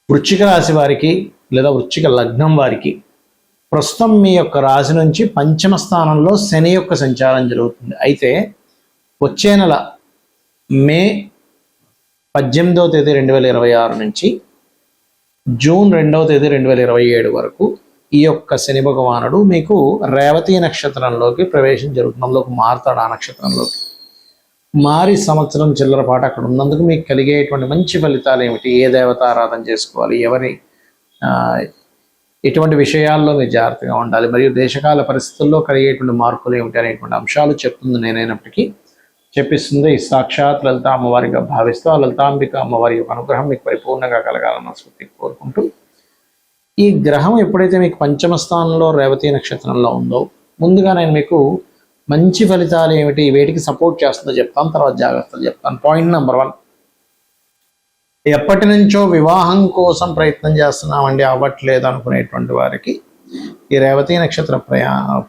వృశ్చిక రాశి వారికి లేదా వృశ్చిక లగ్నం వారికి ప్రస్తుతం మీ యొక్క రాశి నుంచి పంచమ స్థానంలో శని యొక్క సంచారం జరుగుతుంది. అయితే వచ్చే నెల మే 18వ తేదీ 2026 నుంచి జూన్ 2వ తేదీ 2027 వరకు ఈ యొక్క శని భగవానుడు మీకు రేవతి నక్షత్రంలోకి ప్రవేశం జరుగుతుంది. అందులోకి మారుతాడు. ఆ నక్షత్రంలోకి మారి సంవత్సరం చిల్లరపాటు అక్కడ ఉన్నందుకు మీకు కలిగేటువంటి మంచి ఫలితాలు ఏమిటి, ఏ దేవత ఆరాధన చేసుకోవాలి, ఎటువంటి విషయాల్లో మీరు జాగ్రత్తగా ఉండాలి, మరియు దేశకాల పరిస్థితుల్లో కలిగేటువంటి మార్పులు ఏమిటి అనేటువంటి అంశాలు చెప్తుంది నేనైనప్పటికీ చెప్పిస్తుంది సాక్షాత్ లలిత అమ్మవారిగా భావిస్తూ ఆ లలితాంబిక అమ్మవారి యొక్క అనుగ్రహం మీకు పరిపూర్ణంగా కలగాలన్న స్ఫూర్తికి కోరుకుంటూ, ఈ గ్రహం ఎప్పుడైతే మీకు పంచమ స్థానంలో రేవతి నక్షత్రంలో ఉందో ముందుగా నేను మీకు మంచి ఫలితాలు ఏమిటి, వేటికి సపోర్ట్ చేస్తుందో చెప్తాను, తర్వాత జాగ్రత్తలు చెప్తాను. పాయింట్ నెంబర్ 1, ఎప్పటి నుంచో వివాహం కోసం ప్రయత్నం చేస్తున్నామండి అవ్వట్లేదు అనుకునేటువంటి వారికి ఈ రేవతి నక్షత్ర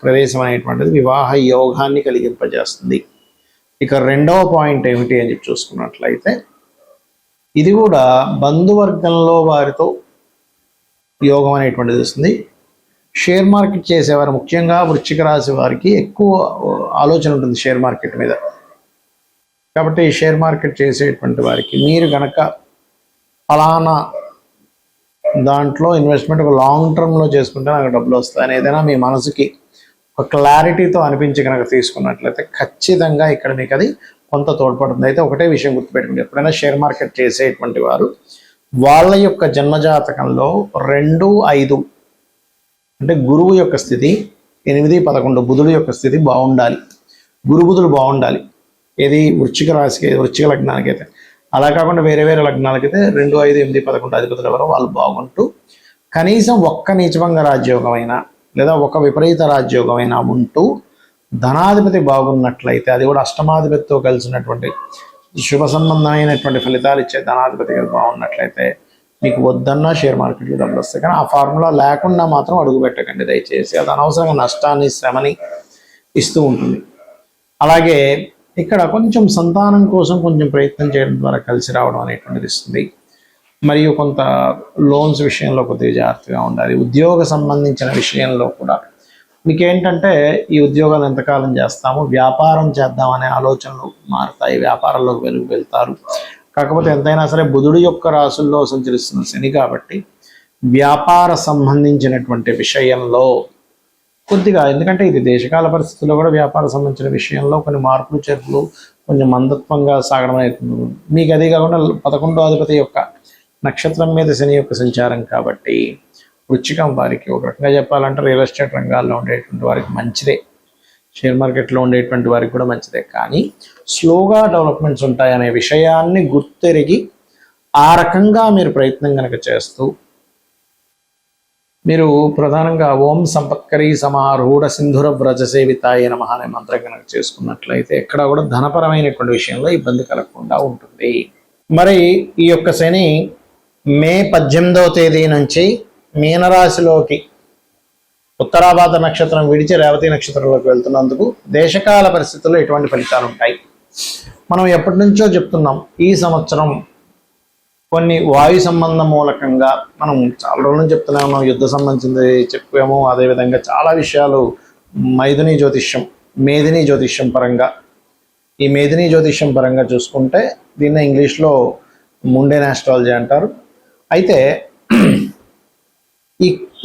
ప్రవేశం అనేటువంటిది వివాహ యోగాన్ని కలిగింపజేస్తుంది. ఇక రెండవ పాయింట్ ఏమిటి అని చెప్పి చూసుకున్నట్లయితే ఇది కూడా బంధువర్గంలో వారితో యోగం అనేటువంటిది వస్తుంది. షేర్ మార్కెట్ చేసేవారు ముఖ్యంగా వృశ్చిక రాశి వారికి ఎక్కువ ఆలోచన ఉంటుంది షేర్ మార్కెట్ మీద. కాబట్టి ఈ షేర్ మార్కెట్ చేసేటువంటి వారికి మీరు కనుక ఫలానా దాంట్లో ఇన్వెస్ట్మెంట్ ఒక లాంగ్ టర్మ్లో చేసుకుంటే నాకు డబ్బులు వస్తాయని ఏదైనా మీ మనసుకి ఒక క్లారిటీతో అనిపించి కనుక తీసుకున్నట్లయితే ఖచ్చితంగా ఇక్కడ మీకు అది కొంత తోడ్పడుతుంది. అయితే ఒకటే విషయం గుర్తుపెట్టుకోండి, ఎప్పుడైనా షేర్ మార్కెట్ చేసేటువంటి వారు వాళ్ళ యొక్క జన్మజాతకంలో 2, 5 అంటే గురువు యొక్క స్థితి 8, 11 బుధుడు యొక్క స్థితి బాగుండాలి. బుధులు బాగుండాలి. ఏది వృశ్చిక రాశికి వృశ్చిక లగ్నానికి అయితే, అలా కాకుండా వేరే వేరే లగ్నాలకైతే 2, 5, 8, 11 అధిపతులు ఎవరో వాళ్ళు బాగుంటూ కనీసం ఒక్క నీచభంగ రాజ్యోగమైనా లేదా ఒక విపరీత రాజ్యోగమైనా ఉంటూ ధనాధిపతి బాగున్నట్లయితే, అది కూడా అష్టమాధిపతితో కలిసినటువంటి శుభ సంబంధమైనటువంటి ఫలితాలు ఇచ్చే ధనాధిపతి బాగున్నట్లయితే మీకు వద్దన్నా షేర్ మార్కెట్లో డబ్బులు వస్తాయి. కానీ ఆ ఫార్ములా లేకుండా మాత్రం అడుగు పెట్టకండి దయచేసి. అది అనవసరంగా నష్టాన్ని శ్రమని ఇస్తూ ఉంటుంది. అలాగే ఇక్కడ కొంచెం సంతానం కోసం కొంచెం ప్రయత్నం చేయడం ద్వారా కలిసి రావడం అనేటువంటిది ఇస్తుంది. మరియు కొంత లోన్స్ విషయంలో కొద్దిగా జాగ్రత్తగా ఉండాలి. ఉద్యోగ సంబంధించిన విషయంలో కూడా మీకు ఏంటంటే ఈ ఉద్యోగాలు ఎంతకాలం చేస్తాము, వ్యాపారం చేద్దామనే ఆలోచనలు మారుతాయి, వ్యాపారంలోకి వెళ్తారు. కాకపోతే ఎంతైనా సరే బుధుడు యొక్క రాశుల్లో సంచరిస్తున్న శని కాబట్టి వ్యాపార సంబంధించినటువంటి విషయంలో కొద్దిగా, ఎందుకంటే ఇది దేశకాల పరిస్థితుల్లో కూడా వ్యాపార సంబంధించిన విషయంలో కొన్ని మార్పులు చేర్పులు కొంచెం మందత్వంగా సాగడం అవుతుంది. మీకు అది కాకుండా 11వ అధిపతి యొక్క నక్షత్రం మీద శని యొక్క సంచారం కాబట్టి వృశ్చికం వారికి ఒక రకంగా చెప్పాలంటే రియల్ ఎస్టేట్ రంగాల్లో ఉండేటువంటి వారికి మంచిదే, షేర్ మార్కెట్లో ఉండేటువంటి వారికి కూడా మంచిదే. కానీ స్లోగా డెవలప్మెంట్స్ ఉంటాయనే విషయాన్ని గుర్తెరిగి ఆ రకంగా మీరు ప్రయత్నం కనుక చేస్తూ మీరు ప్రధానంగా ఓం సంపత్కరీ సమారూఢ సింధుర వ్రజ సేవితాయ నమః అనే మంత్రం కనుక చేసుకున్నట్లయితే ఎక్కడ కూడా ధనపరమైనటువంటి విషయంలో ఇబ్బంది కలగకుండా ఉంటుంది. మరి ఈ యొక్క శని మే 18వ తేదీ నుంచి మీనరాశిలోకి ఉత్తరాభాద నక్షత్రం విడిచి రేవతి నక్షత్రంలోకి వెళ్తున్నందుకు దేశకాల పరిస్థితుల్లో ఎటువంటి ఫలితాలు ఉంటాయి మనం ఎప్పటి నుంచో చెప్తున్నాం. ఈ సంవత్సరం కొన్ని వాయు సంబంధం మూలకంగా మనం చాలా రోజుల నుంచి చెప్తూనే ఉన్నాం. యుద్ధ సంబంధించింది చెప్పాము. అదేవిధంగా చాలా విషయాలు మైథుని జ్యోతిష్యం, మేదిని జ్యోతిష్యం పరంగా, ఈ మేదిని జ్యోతిష్యం పరంగా చూసుకుంటే దీన్ని ఇంగ్లీష్లో ముండేన్ ఆస్ట్రాలజీ అంటారు. అయితే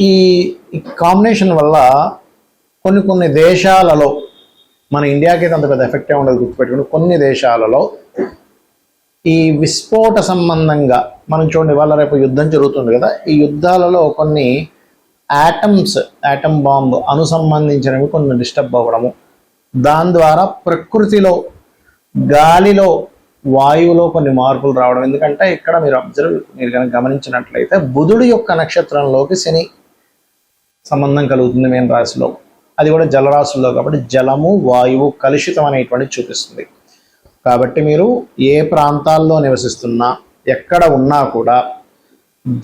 ఈ కాంబినేషన్ వల్ల కొన్ని దేశాలలో, మన ఇండియాకి అయితే అంత పెద్ద ఎఫెక్టే ఉండదు గుర్తుపెట్టుకుని, కొన్ని దేశాలలో ఈ విస్ఫోట సంబంధంగా మనం చూడండి, వాళ్ళ రేపు యుద్ధం జరుగుతుంది కదా, ఈ యుద్ధాలలో కొన్ని యాటమ్ బాంబు అనుసంబంధించినవి కొన్ని డిస్టర్బ్ అవ్వడము, దాని ద్వారా ప్రకృతిలో గాలిలో వాయువులో కొన్ని మార్పులు రావడం. ఎందుకంటే ఇక్కడ మీరు కనుక గమనించినట్లయితే బుధుడు యొక్క నక్షత్రంలోకి శని సంబంధం కలుగుతుంది మీన రాశిలో, అది కూడా జలరాశుల్లో కాబట్టి జలము వాయువు కలుషితం అనేటువంటి చూపిస్తుంది. కాబట్టి మీరు ఏ ప్రాంతాల్లో నివసిస్తున్నా ఎక్కడ ఉన్నా కూడా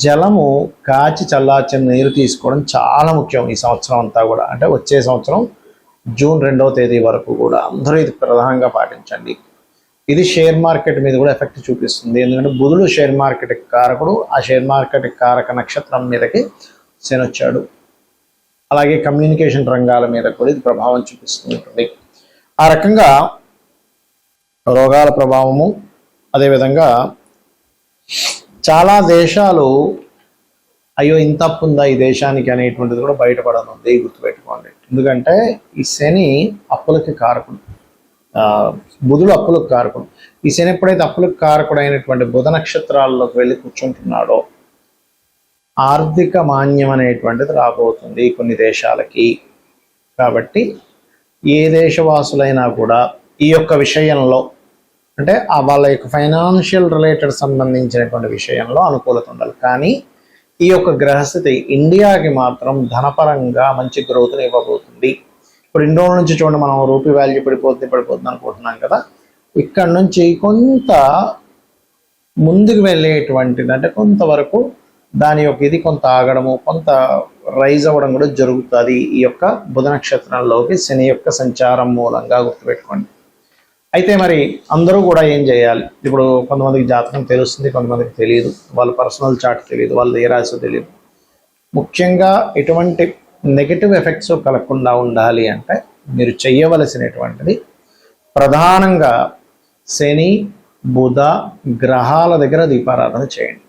జలము కాచి చల్లార్చిన నీరు తీసుకోవడం చాలా ముఖ్యం ఈ సంవత్సరం అంతా కూడా. అంటే వచ్చే సంవత్సరం జూన్ 2వ తేదీ వరకు కూడా అందరూ ఇది ప్రధానంగా పాటించండి. ఇది షేర్ మార్కెట్ మీద కూడా ఎఫెక్ట్ చూపిస్తుంది. ఎందుకంటే బుధుడు షేర్ మార్కెట్కి కారకుడు, ఆ షేర్ మార్కెట్ కారక నక్షత్రం మీదకి శని వచ్చాడు. అలాగే కమ్యూనికేషన్ రంగాల మీద కూడా ఇది ప్రభావం చూపిస్తుంటుంది. ఆ రకంగా రోగాల ప్రభావము, అదేవిధంగా చాలా దేశాలు అయ్యో ఇంత అప్పు ఉందా ఈ దేశానికి అనేటువంటిది కూడా బయటపడనుంది, గుర్తుపెట్టుకోండి. ఎందుకంటే ఈ శని అప్పులకి కారకుడు, బుధుడు అప్పులకు కారకుడు. ఈ శని ఎప్పుడైతే అప్పులకు కారకుడు అయినటువంటి బుధ నక్షత్రాల్లోకి వెళ్ళి కూర్చుంటున్నాడో ఆర్థిక మాన్యం అనేటువంటిది రాబోతుంది కొన్ని దేశాలకి. కాబట్టి ఏ దేశవాసులైనా కూడా ఈ యొక్క విషయంలో అంటే వాళ్ళ యొక్క ఫైనాన్షియల్ రిలేటెడ్ సంబంధించినటువంటి విషయంలో అనుకూలత ఉండాలి. కానీ ఈ యొక్క గ్రహస్థితి ఇండియాకి మాత్రం ధనపరంగా మంచి గ్రోత్ని ఇవ్వబోతుంది. ఇప్పుడు ఇన్ని రోజుల నుంచి చూడండి, మనం రూపీ వాల్యూ పడిపోతుంది అనుకుంటున్నాం కదా, ఇక్కడ నుంచి కొంత ముందుకు వెళ్ళేటువంటిది అంటే కొంతవరకు దాని యొక్క ఇది కొంత ఆగడము, కొంత రైజ్ అవ్వడం కూడా జరుగుతుంది ఈ యొక్క బుధ నక్షత్రంలోకి శని యొక్క సంచారం మూలంగా, గుర్తుపెట్టుకోండి. అయితే మరి అందరూ కూడా ఏం చేయాలి? ఇప్పుడు కొంతమందికి జాతకం తెలుస్తుంది, కొంతమందికి తెలియదు, వాళ్ళ పర్సనల్ చార్ట్ తెలియదు, వాళ్ళ ఏ రాశో తెలియదు. ముఖ్యంగా ఎటువంటి నెగటివ్ ఎఫెక్ట్స్ కలగకుండా ఉండాలి అంటే మీరు చేయవలసినటువంటిది ప్రధానంగా శని బుధ గ్రహాల దగ్గర దీపారాధన చేయండి.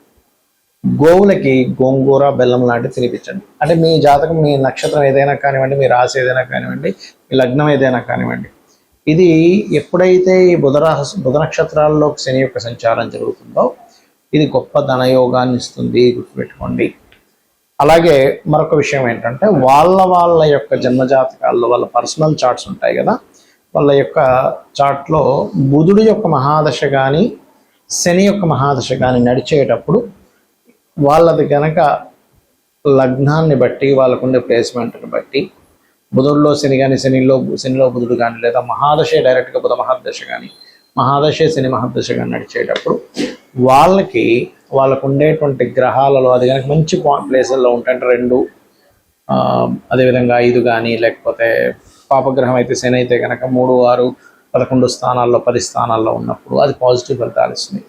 గోవులకి గోంగూర బెల్లం లాంటివి తినిపించండి. అంటే మీ జాతకం, మీ నక్షత్రం ఏదైనా కానివ్వండి, మీ రాశి ఏదైనా కానివ్వండి, మీ లగ్నం ఏదైనా కానివ్వండి, ఇది ఎప్పుడైతే ఈ బుధ నక్షత్రాల్లోకి శని యొక్క సంచారం జరుగుతుందో ఇది గొప్ప ధనయోగాన్ని ఇస్తుంది, గుర్తుపెట్టుకోండి. అలాగే మరొక విషయం ఏంటంటే వాళ్ళ యొక్క జన్మజాతకాల్లో వాళ్ళ పర్సనల్ చార్ట్స్ ఉంటాయి కదా, వాళ్ళ యొక్క చార్ట్లో బుధుడి యొక్క మహాదశ కానీ శని యొక్క మహాదశ కానీ నడిచేటప్పుడు వాళ్ళది కనుక లగ్నాన్ని బట్టి, వాళ్ళకుండే ప్లేస్మెంట్ని బట్టి, బుధుడిలో శని కానీ శనిలో బుధుడు కానీ, లేదా మహాదశే డైరెక్ట్గా బుధ మహాదశ కానీ మహాదశే శని మహాదశ కానీ నడిచేటప్పుడు వాళ్ళకు ఉండేటువంటి గ్రహాలలో అది కనుక మంచి ప్లేసుల్లో ఉంటాయంటే 2 అదేవిధంగా 5 కానీ, లేకపోతే పాపగ్రహం అయితే శని అయితే కనుక 3, 6, 11 స్థానాల్లో 10 స్థానాల్లో ఉన్నప్పుడు అది పాజిటివ్ ఫలితాలు ఇస్తుంది.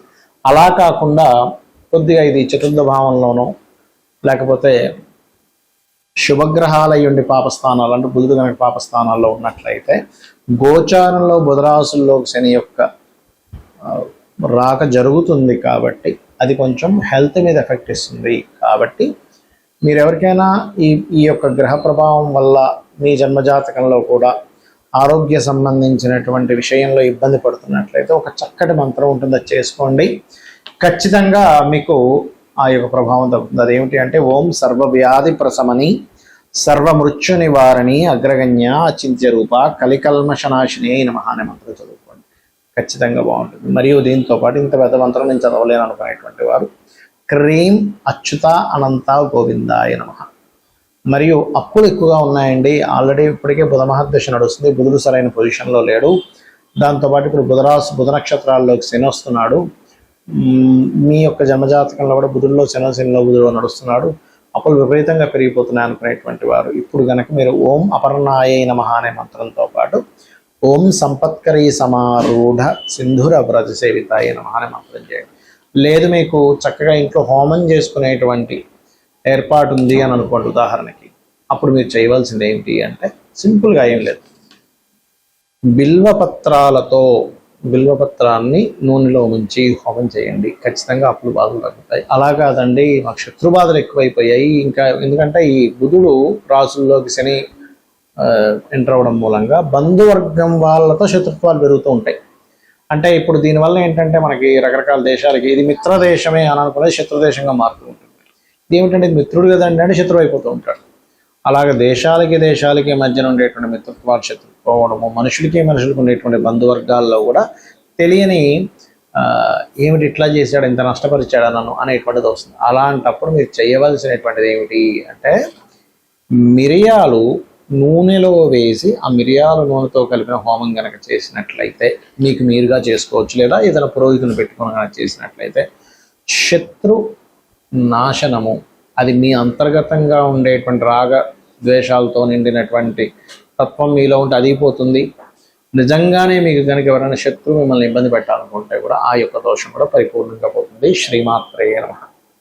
అలా కాకుండా కొద్దిగా ఇది చతుర్థ భావంలోనో లేకపోతే శుభగ్రహాలు అయ్యుండి పాపస్థానాలు అంటే బుధుడు కనుక పాపస్థానాల్లో ఉన్నట్లయితే గోచారంలో బుధరాశుల్లో శని యొక్క రాక జరుగుతుంది. కాబట్టి అది కొంచెం హెల్త్ మీద ఎఫెక్ట్ ఇస్తుంది. కాబట్టి మీరు ఎవరికైనా ఈ యొక్క గ్రహ ప్రభావం వల్ల మీ జన్మజాతకంలో కూడా ఆరోగ్య సంబంధించినటువంటి విషయంలో ఇబ్బంది పడుతున్నట్లయితే ఒక చక్కటి మంత్రం ఉంటుంది, అది చేసుకోండి. ఖచ్చితంగా మీకు ఆ యొక్క ప్రభావం తగ్గుతుంది. అదేమిటి అంటే ఓం సర్వవ్యాధి ప్రశమని సర్వమృత్యు నివారణి అగ్రగణ్య అచింత్య రూప కలికల్మషనాశిని నమః అనే మంత్రం చదువుకోండి, ఖచ్చితంగా బాగుంటుంది. మరియు దీంతో పాటు ఇంత పెద్ద మంత్రం నేను చదవలేను అనుకునేటువంటి వారు క్రీం అచ్యుత అనంత గోవిందాయ నమః. మరియు అప్పులు ఎక్కువగా ఉన్నాయండి, ఆల్రెడీ ఇప్పటికే బుధ మహాదశ నడుస్తుంది, బుధుడు సరైన పొజిషన్లో లేడు, దాంతోపాటు ఇప్పుడు బుధ నక్షత్రాల్లోకి శని వస్తున్నాడు, మీ యొక్క జన్మజాతకంలో కూడా బుధుల్లో శనిలో బుధుడు నడుస్తున్నాడు, అప్పులు విపరీతంగా పెరిగిపోతున్నాయి అనుకునేటువంటి వారు ఇప్పుడు కనుక మీరు ఓం అపర్ణాయ నమః అనే మంత్రంతో పాటు ఓం సంపత్కరీ సమారూఢ సింధుర వ్రత సేవితాయ నమః అనే మంత్రం చేయండి. లేదు మీకు చక్కగా ఇంట్లో హోమం చేసుకునేటువంటి ఏర్పాటు ఉంది అని అనుకోండి ఉదాహరణకి, అప్పుడు మీరు చేయవలసింది ఏంటి అంటే సింపుల్గా ఏం లేదు, బిల్వపత్రాన్ని నూనెలో ముంచి హోమం చేయండి, ఖచ్చితంగా అప్పులు బాధలు తగ్గుతాయి. అలా కాదండి మాకు శత్రు బాధలు ఎక్కువైపోయాయి, ఇంకా ఎందుకంటే ఈ బుధుడు రాసుల్లోకి శని ఎంటర్ అవ్వడం మూలంగా బంధువర్గం వాళ్ళతో శత్రుత్వాలు పెరుగుతూ ఉంటాయి. అంటే ఇప్పుడు దీనివల్ల ఏంటంటే మనకి రకరకాల దేశాలకి ఇది మిత్ర దేశమే అని అనుకునేది శత్రుదేశంగా మారుతూ ఉంటుంది. ఇది ఏమిటంటే మిత్రుడు కదండి అంటే శత్రువు అయిపోతూ ఉంటాడు. అలాగే దేశాలకి మధ్యన ఉండేటువంటి మిత్రత్వాలు శత్రుత్వము, మనుషులకు ఉండేటువంటి బంధువర్గాల్లో కూడా తెలియని ఏమిటి ఇట్లా చేశాడు, ఇంత నష్టపరిచాడు నన్ను అనేటువంటిది వస్తుంది. అలాంటప్పుడు మీరు చేయవలసినటువంటిది ఏమిటి అంటే మిరియాలు నూనెలో వేసి ఆ మిరియాల నూనెతో కలిపిన హోమం కనుక చేసినట్లయితే మీకు మీరుగా చేసుకోవచ్చు, లేదా ఏదైనా పురోహితుని పెట్టుకుని కనుక చేసినట్లయితే శత్రు నాశనము, అది మీ అంతర్గతంగా ఉండేటువంటి రాగ ద్వేషాలతో నిండినటువంటి తత్వం మీలో ఉంటే అది పోతుంది. నిజంగానే మీకు కనుక ఎవరైనా శత్రువు మిమ్మల్ని ఇబ్బంది పెట్టాలనుకుంటే కూడా ఆ యొక్క దోషం కూడా పరిపూర్ణంగా పోతుంది. శ్రీమాత్రేయ నమః.